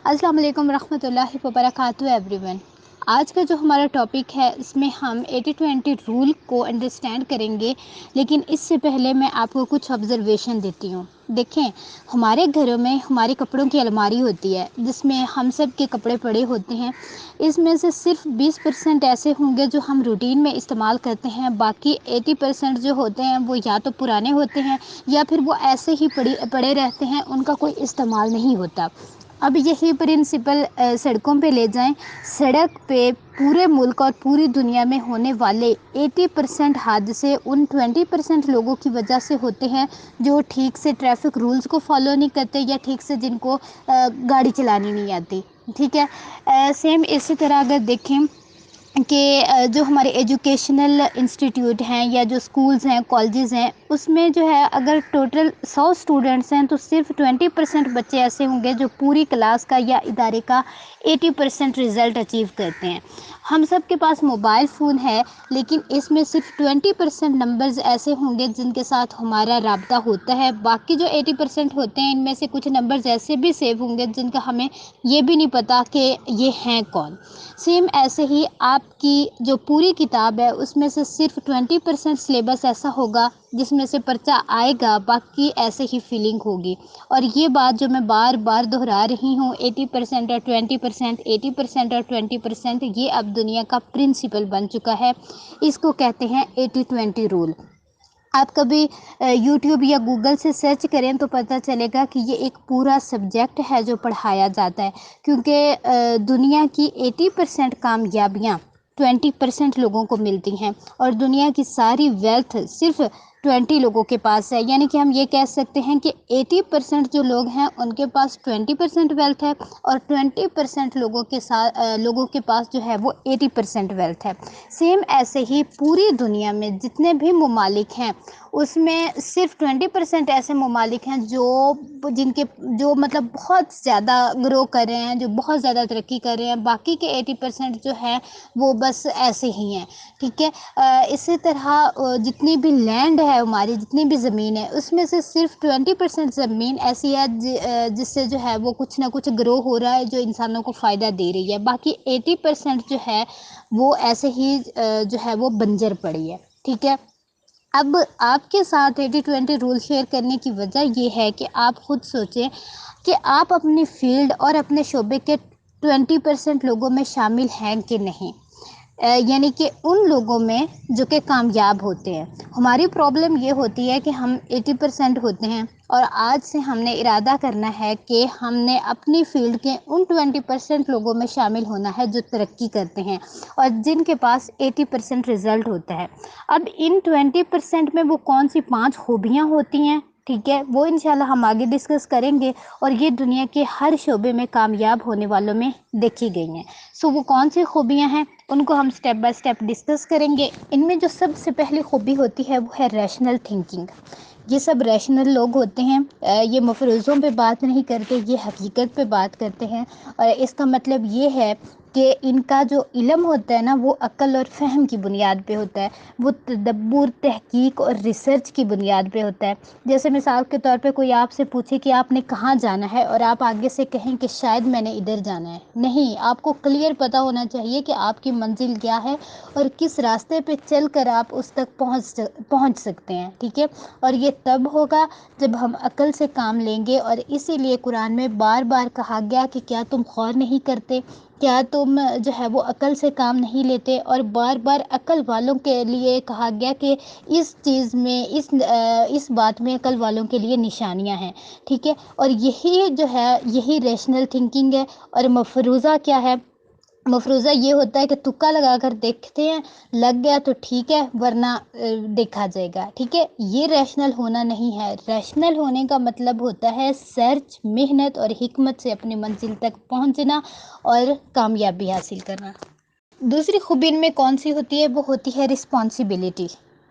السلام علیکم ورحمۃ اللہ وبرکاتہ ایوری ون۔ آج کا جو ہمارا ٹاپک ہے اس میں ہم 80-20 رول کو انڈرسٹینڈ کریں گے، لیکن اس سے پہلے میں آپ کو کچھ آبزرویشن دیتی ہوں۔ دیکھیں، ہمارے گھروں میں ہماری کپڑوں کی الماری ہوتی ہے جس میں ہم سب کے کپڑے پڑے ہوتے ہیں۔ اس میں سے صرف 20% ایسے ہوں گے جو ہم روٹین میں استعمال کرتے ہیں، باقی 80% جو ہوتے ہیں وہ یا تو پرانے ہوتے ہیں یا پھر وہ ایسے ہی پڑے رہتے ہیں، ان کا کوئی استعمال نہیں ہوتا۔ اب یہی پرنسپل سڑکوں پہ لے جائیں۔ سڑک پہ پورے ملک اور پوری دنیا میں ہونے والے 80% حادثے ان 20% لوگوں کی وجہ سے ہوتے ہیں جو ٹھیک سے ٹریفک رولز کو فالو نہیں کرتے یا ٹھیک سے جن کو گاڑی چلانی نہیں آتی، ٹھیک ہے۔ سیم اسی طرح اگر دیکھیں کہ جو ہمارے ایجوکیشنل انسٹیٹیوٹ ہیں یا جو اسکولز ہیں، کالجز ہیں، اس میں جو ہے اگر ٹوٹل 100 اسٹوڈنٹس ہیں تو صرف 20% بچے ایسے ہوں گے جو پوری کلاس کا یا ادارے کا 80% رزلٹ اچیو کرتے ہیں۔ ہم سب کے پاس موبائل فون ہے، لیکن اس میں صرف 20% نمبرز ایسے ہوں گے جن کے ساتھ ہمارا رابطہ ہوتا ہے۔ باقی جو 80% ہوتے ہیں ان میں سے کچھ نمبرز ایسے بھی سیو ہوں گے جن کا ہمیں یہ بھی نہیں پتا کہ یہ ہیں کون۔ سیم ایسے ہی آپ کی جو پوری کتاب ہے اس میں سے صرف 20% سلیبس ایسا ہوگا جس میں سے پرچہ آئے گا، باقی ایسے ہی فیلنگ ہوگی۔ اور یہ بات جو میں بار بار دہرا رہی ہوں، 80% اور 20%، 80% اور 20%، یہ اب دنیا کا پرنسپل بن چکا ہے۔ اس کو کہتے ہیں 80-20 رول۔ آپ کبھی یوٹیوب یا گوگل سے سرچ کریں تو پتہ چلے گا کہ یہ ایک پورا سبجیکٹ ہے جو پڑھایا جاتا ہے، کیونکہ دنیا کی 80% کامیابیاں 20% لوگوں کو ملتی ہیں، اور دنیا کی ساری ویلتھ صرف 20 لوگوں کے پاس ہے۔ یعنی کہ ہم یہ کہہ سکتے ہیں کہ 80% جو لوگ ہیں ان کے پاس 20% ویلتھ ہے، اور 20% لوگوں کے پاس جو ہے وہ 80% ویلتھ ہے۔ سیم ایسے ہی پوری دنیا میں جتنے بھی ممالک ہیں اس میں صرف 20% ایسے ممالک ہیں جو مطلب بہت زیادہ گرو کر رہے ہیں، جو بہت زیادہ ترقی کر رہے ہیں۔ باقی کے 80% جو ہے وہ بس ایسے ہی ہیں، ٹھیک ہے۔ اسی طرح جتنی بھی لینڈ ہے ہماری، جتنی بھی زمین ہے، اس میں سے صرف 20% زمین ایسی ہے جس سے جو ہے وہ کچھ نہ کچھ گرو ہو رہا ہے، جو انسانوں کو فائدہ دے رہی ہے۔ باقی 80% جو ہے وہ ایسے ہی جو ہے وہ بنجر پڑی ہے، ٹھیک ہے۔ اب آپ کے ساتھ 80-20 رول شیئر کرنے کی وجہ یہ ہے کہ آپ خود سوچیں کہ آپ اپنی فیلڈ اور اپنے شعبے کے 20% لوگوں میں شامل ہیں کہ نہیں، یعنی کہ ان لوگوں میں جو کہ کامیاب ہوتے ہیں۔ ہماری پرابلم یہ ہوتی ہے کہ ہم 80% ہوتے ہیں، اور آج سے ہم نے ارادہ کرنا ہے کہ ہم نے اپنی فیلڈ کے ان 20% لوگوں میں شامل ہونا ہے جو ترقی کرتے ہیں اور جن کے پاس 80% رزلٹ ہوتا ہے۔ اب ان 20% میں وہ کون سی 5 خوبیاں ہوتی ہیں، ٹھیک ہے، وہ انشاءاللہ ہم آگے ڈسکس کریں گے، اور یہ دنیا کے ہر شعبے میں کامیاب ہونے والوں میں دیکھی گئی ہیں۔ وہ کون سی خوبیاں ہیں ان کو ہم سٹیپ بائی سٹیپ ڈسکس کریں گے۔ ان میں جو سب سے پہلی خوبی ہوتی ہے وہ ہے ریشنل تھنکنگ۔ یہ سب ریشنل لوگ ہوتے ہیں، یہ مفروضوں پہ بات نہیں کرتے، یہ حقیقت پہ بات کرتے ہیں، اور اس کا مطلب یہ ہے کہ ان کا جو علم ہوتا ہے نا وہ عقل اور فہم کی بنیاد پہ ہوتا ہے، وہ تدبر، تحقیق اور ریسرچ کی بنیاد پہ ہوتا ہے۔ جیسے مثال کے طور پہ کوئی آپ سے پوچھے کہ آپ نے کہاں جانا ہے، اور آپ آگے سے کہیں کہ شاید میں نے ادھر جانا ہے، نہیں، آپ کو کلیئر پتہ ہونا چاہیے کہ آپ کی منزل کیا ہے اور کس راستے پہ چل کر آپ اس تک پہنچ سکتے ہیں، ٹھیک ہے۔ اور یہ تب ہوگا جب ہم عقل سے کام لیں گے، اور اسی لیے قرآن میں بار بار کہا گیا کہ کیا تم غور نہیں کرتے، کیا تم جو ہے وہ عقل سے کام نہیں لیتے، اور بار بار عقل والوں کے لیے کہا گیا کہ اس چیز میں اس بات میں عقل والوں کے لیے نشانیاں ہیں، ٹھیک ہے۔ اور یہی جو ہے یہی ریشنل تھنکنگ ہے۔ اور مفروضہ کیا ہے؟ مفروضہ یہ ہوتا ہے کہ تکا لگا کر دیکھتے ہیں، لگ گیا تو ٹھیک ہے، ورنہ دیکھا جائے گا، ٹھیک ہے۔ یہ ریشنل ہونا نہیں ہے۔ ریشنل ہونے کا مطلب ہوتا ہے سرچ، محنت اور حکمت سے اپنی منزل تک پہنچنا اور کامیابی حاصل کرنا۔ دوسری خوبی ان میں کون سی ہوتی ہے؟ وہ ہوتی ہے رسپانسبلٹی،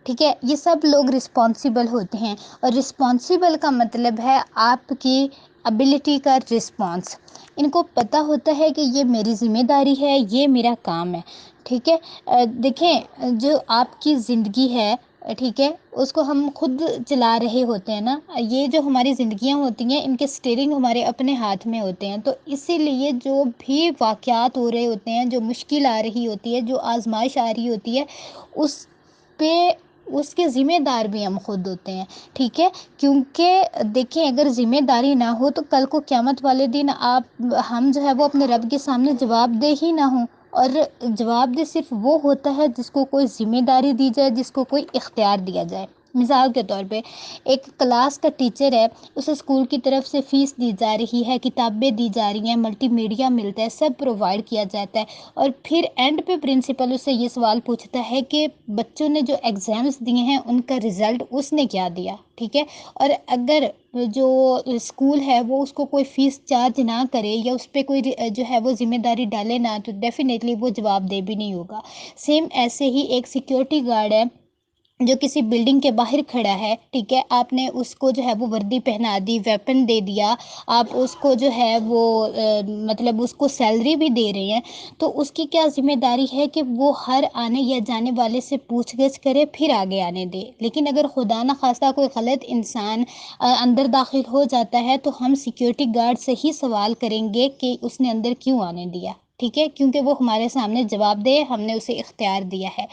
ٹھیک ہے۔ یہ سب لوگ رسپانسیبل ہوتے ہیں، اور رسپانسیبل کا مطلب ہے آپ کی ابیلٹی کا رسپانس۔ ان کو پتہ ہوتا ہے کہ یہ میری ذمہ داری ہے، یہ میرا کام ہے، ٹھیک ہے۔ دیکھیں، جو آپ کی زندگی ہے ٹھیک ہے، اس کو ہم خود چلا رہے ہوتے ہیں نا. یہ جو ہماری زندگیاں ہوتی ہیں ان کے اسٹیئرنگ ہمارے اپنے ہاتھ میں ہوتے ہیں. تو اسی لیے جو بھی واقعات ہو رہے ہوتے ہیں، جو مشکل آ رہی ہوتی ہے، جو آزمائش آ رہی ہوتی ہے، اس پہ اس کے ذمہ دار بھی ہم خود ہوتے ہیں. ٹھیک ہے، کیونکہ دیکھیں اگر ذمہ داری نہ ہو تو کل کو قیامت والے دن ہم جو ہے وہ اپنے رب کے سامنے جواب دہ ہی نہ ہوں. اور جواب دہ صرف وہ ہوتا ہے جس کو کوئی ذمہ داری دی جائے، جس کو کوئی اختیار دیا جائے. مثال کے طور پہ ایک کلاس کا ٹیچر ہے، اسے اسکول کی طرف سے فیس دی جا رہی ہے، کتابیں دی جا رہی ہیں، ملٹی میڈیا ملتا ہے، سب پرووائڈ کیا جاتا ہے. اور پھر اینڈ پہ پرنسپل اس سے یہ سوال پوچھتا ہے کہ بچوں نے جو ایگزامس دیے ہیں ان کا رزلٹ اس نے کیا دیا. ٹھیک ہے، اور اگر جو اسکول ہے وہ اس کو کوئی فیس چارج نہ کرے یا اس پہ کوئی جو ہے وہ ذمہ داری ڈالے نہ، تو ڈیفینیٹلی وہ جواب دہ بھی نہیں ہوگا. سیم ایسے ہی ایک سیکیورٹی گارڈ ہے جو کسی بلڈنگ کے باہر کھڑا ہے. ٹھیک ہے، آپ نے اس کو جو ہے وہ وردی پہنا دی، ویپن دے دیا، آپ اس کو جو ہے وہ مطلب اس کو سیلری بھی دے رہے ہیں. تو اس کی کیا ذمہ داری ہے کہ وہ ہر آنے یا جانے والے سے پوچھ گچھ کرے پھر آگے آنے دے. لیکن اگر خدا نہ خواستہ کوئی غلط انسان اندر داخل ہو جاتا ہے تو ہم سیکیورٹی گارڈ سے ہی سوال کریں گے کہ اس نے اندر کیوں آنے دیا. ٹھیک ہے، کیونکہ وہ ہمارے سامنے جواب دے، ہم نے اسے اختیار دیا ہے.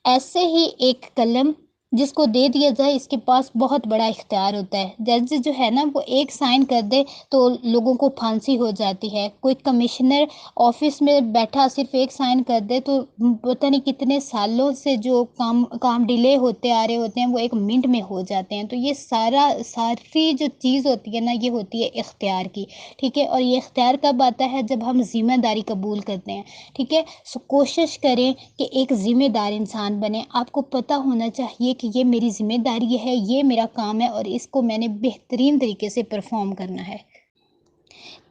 ایسے ہی ایک قلم جس کو دے دیا جائے اس کے پاس بہت بڑا اختیار ہوتا ہے. جج جو ہے نا وہ ایک سائن کر دے تو لوگوں کو پھانسی ہو جاتی ہے. کوئی کمشنر آفس میں بیٹھا صرف ایک سائن کر دے تو پتہ نہیں کتنے سالوں سے جو کام ڈیلے ہوتے آ رہے ہوتے ہیں وہ ایک منٹ میں ہو جاتے ہیں. تو یہ ساری جو چیز ہوتی ہے نا یہ ہوتی ہے اختیار کی. ٹھیک ہے، اور یہ اختیار کب آتا ہے؟ جب ہم ذمہ داری قبول کرتے ہیں. ٹھیک ہے، سو کوشش کریں کہ ایک ذمہ دار انسان بنے. آپ کو پتہ ہونا چاہیے کہ یہ میری ذمہ داری ہے، یہ میرا کام ہے اور اس کو میں نے بہترین طریقے سے پرفارم کرنا ہے.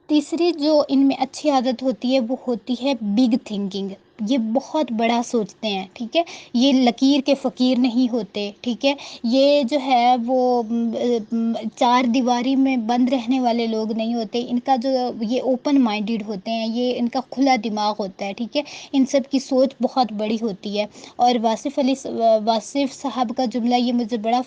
تیسری جو ان میں اچھی عادت ہوتی ہے وہ ہوتی ہے بگ تھنکنگ. یہ بہت بڑا سوچتے ہیں. ٹھیک ہے، یہ لکیر کے فقیر نہیں ہوتے. ٹھیک ہے، یہ جو ہے وہ چار دیواری میں بند رہنے والے لوگ نہیں ہوتے. ان کا جو یہ اوپن مائنڈیڈ ہوتے ہیں، یہ ان کا کھلا دماغ ہوتا ہے. ٹھیک ہے، ان سب کی سوچ بہت بڑی ہوتی ہے. اور واصف صاحب کا جملہ یہ مجھے بڑا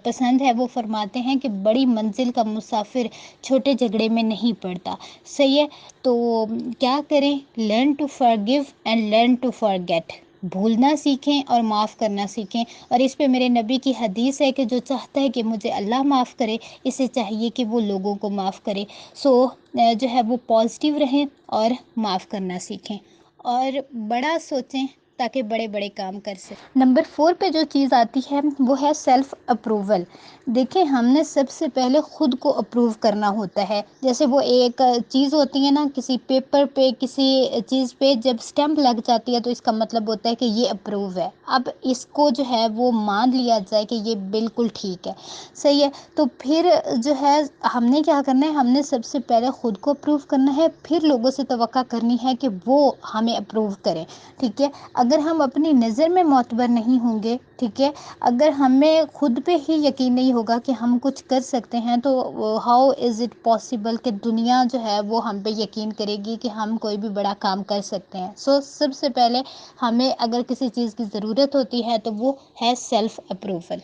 پسند ہے. وہ فرماتے ہیں کہ بڑی منزل کا مسافر چھوٹے جھگڑے میں نہیں پڑتا. صحیح ہے، تو کیا کریں؟ Learn to forgive and learn to forget. بھولنا سیکھیں اور معاف کرنا سیکھیں. اور اس پہ میرے نبی کی حدیث ہے کہ جو چاہتا ہے کہ مجھے اللہ معاف کرے، اسے چاہیے کہ وہ لوگوں کو معاف کرے. جو ہے وہ پازیٹیو رہیں اور معاف کرنا سیکھیں اور بڑا سوچیں تاکہ بڑے بڑے کام کر سکیں. نمبر 4 پہ جو چیز آتی ہے وہ ہے سیلف اپروول. دیکھیں ہم نے سب سے پہلے خود کو اپروو کرنا ہوتا ہے. جیسے وہ ایک چیز ہوتی ہے نا، کسی پیپر پہ کسی چیز پہ جب اسٹمپ لگ جاتی ہے تو اس کا مطلب ہوتا ہے کہ یہ اپروو ہے. اب اس کو جو ہے وہ مان لیا جائے کہ یہ بالکل ٹھیک ہے. صحیح ہے، تو پھر جو ہے ہم نے کیا کرنا ہے؟ ہم نے سب سے پہلے خود کو اپروو کرنا ہے، پھر لوگوں سے توقع کرنی ہے کہ وہ ہمیں اپروو کریں. ٹھیک ہے، اگر ہم اپنی نظر میں معتبر نہیں ہوں گے، ٹھیک ہے، اگر ہمیں خود پہ ہی یقین نہیں ہوگا کہ ہم کچھ کر سکتے ہیں، تو ہاؤ از اٹ پاسبل کہ دنیا جو ہے وہ ہم پہ یقین کرے گی کہ ہم کوئی بھی بڑا کام کر سکتے ہیں. سب سے پہلے ہمیں اگر کسی چیز کی ضرورت ہوتی ہے تو وہ ہے سیلف اپروول.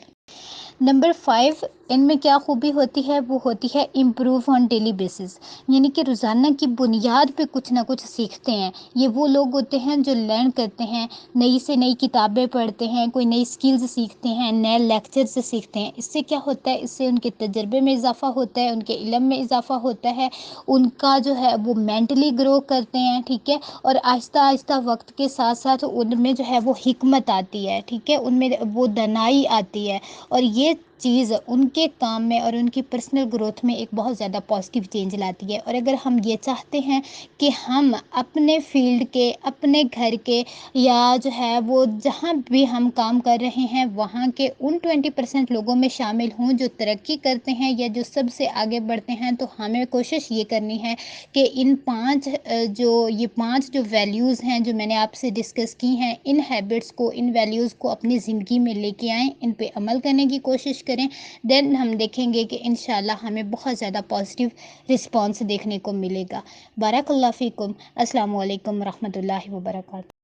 نمبر 5 ان میں کیا خوبی ہوتی ہے؟ وہ ہوتی ہے امپروو آن ڈیلی بیسس. یعنی کہ روزانہ کی بنیاد پہ کچھ نہ کچھ سیکھتے ہیں. یہ وہ لوگ ہوتے ہیں جو لرن کرتے ہیں، نئی سے نئی کتابیں پڑھتے ہیں، کوئی نئی سکلز سیکھتے ہیں، نئے لیکچر سے سیکھتے ہیں. اس سے کیا ہوتا ہے؟ اس سے ان کے تجربے میں اضافہ ہوتا ہے، ان کے علم میں اضافہ ہوتا ہے، ان کا جو ہے وہ مینٹلی گرو کرتے ہیں. ٹھیک ہے، اور آہستہ آہستہ وقت کے ساتھ ساتھ ان میں جو ہے وہ حکمت آتی ہے. ٹھیک ہے، ان میں وہ دانائی آتی ہے اور یہ چیز ان کے کام میں اور ان کی پرسنل گروتھ میں ایک بہت زیادہ پازیٹیو چینج لاتی ہے. اور اگر ہم یہ چاہتے ہیں کہ ہم اپنے فیلڈ کے، اپنے گھر کے یا جو ہے وہ جہاں بھی ہم کام کر رہے ہیں وہاں کے ان 20% لوگوں میں شامل ہوں جو ترقی کرتے ہیں یا جو سب سے آگے بڑھتے ہیں، تو ہمیں کوشش یہ کرنی ہے کہ یہ پانچ جو ویلیوز ہیں جو میں نے آپ سے ڈسکس کی ہیں، ان ہیبٹس کو، ان ویلیوز کو اپنی زندگی میں لے کے آئیں، ان پہ عمل کرنے کی کوشش کریں. دین ہم دیکھیں گے کہ انشاءاللہ ہمیں بہت زیادہ پازیٹیو رسپانس دیکھنے کو ملے گا. بارک اللہ فیکم. السلام علیکم ورحمۃ اللہ وبرکاتہ.